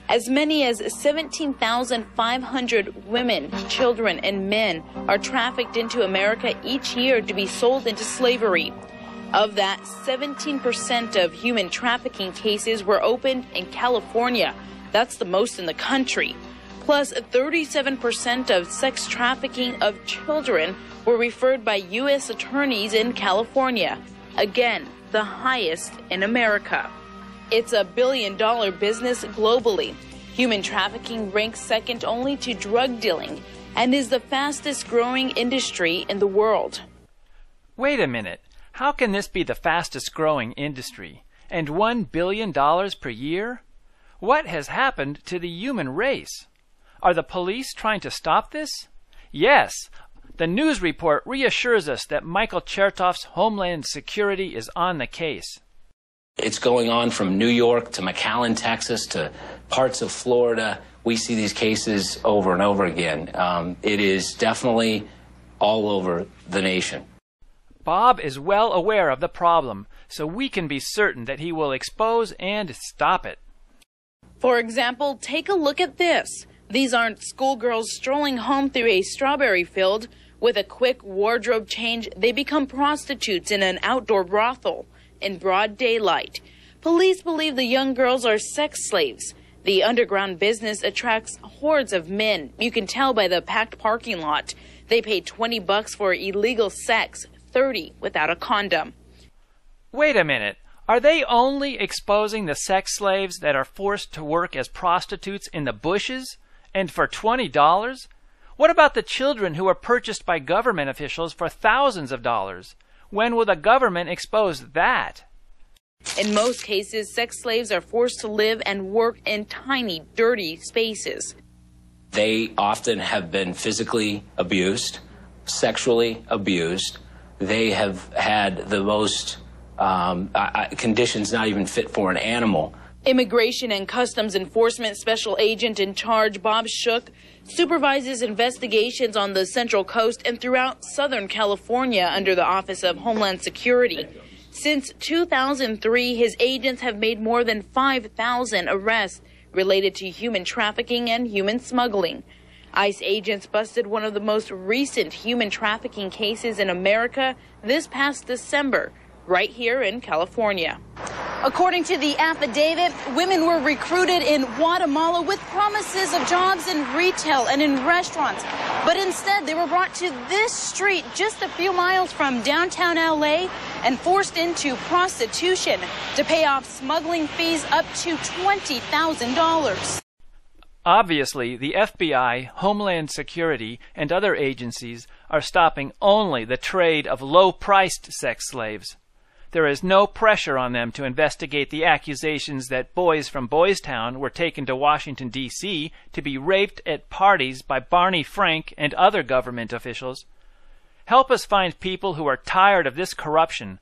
As many as 17,500 women, children, and men are trafficked into America each year to be sold into slavery. Of that, 17% of human trafficking cases were opened in California. That's the most in the country. Plus, 37% of sex trafficking of children were referred by U.S. attorneys in California. Again, the highest in America. It's a billion-dollar business globally. Human trafficking ranks second only to drug dealing and is the fastest-growing industry in the world. Wait a minute. How can this be the fastest-growing industry? And $1 billion per year? What has happened to the human race? Are the police trying to stop this? Yes. The news report reassures us that Michael Chertoff's Homeland Security is on the case. It's going on from New York to McAllen, Texas, to parts of Florida. We see these cases over and over again. It is definitely all over the nation. Bob is well aware of the problem, so we can be certain that he will expose and stop it. For example, take a look at this. These aren't schoolgirls strolling home through a strawberry field. With a quick wardrobe change, they become prostitutes in an outdoor brothel in broad daylight. Police believe the young girls are sex slaves. The underground business attracts hordes of men. You can tell by the packed parking lot. They pay $20 for illegal sex, $30 without a condom. Wait a minute. Are they only exposing the sex slaves that are forced to work as prostitutes in the bushes? And for $20? What about the children who are purchased by government officials for thousands of dollars? When will the government expose that? In most cases, sex slaves are forced to live and work in tiny, dirty spaces. They often have been physically abused, sexually abused. They have had the most conditions not even fit for an animal. Immigration and Customs Enforcement Special Agent in charge, Bob Shook, supervises investigations on the Central Coast and throughout Southern California under the Office of Homeland Security. Since 2003, his agents have made more than 5,000 arrests related to human trafficking and human smuggling. ICE agents busted one of the most recent human trafficking cases in America this past December, right here in California. According to the affidavit, women were recruited in Guatemala with promises of jobs in retail and in restaurants. But instead, they were brought to this street just a few miles from downtown LA and forced into prostitution to pay off smuggling fees up to $20,000. Obviously, the FBI, Homeland Security, and other agencies are stopping only the trade of low-priced sex slaves. There is no pressure on them to investigate the accusations that boys from Boys Town were taken to Washington, D.C. to be raped at parties by Barney Frank and other government officials. Help us find people who are tired of this corruption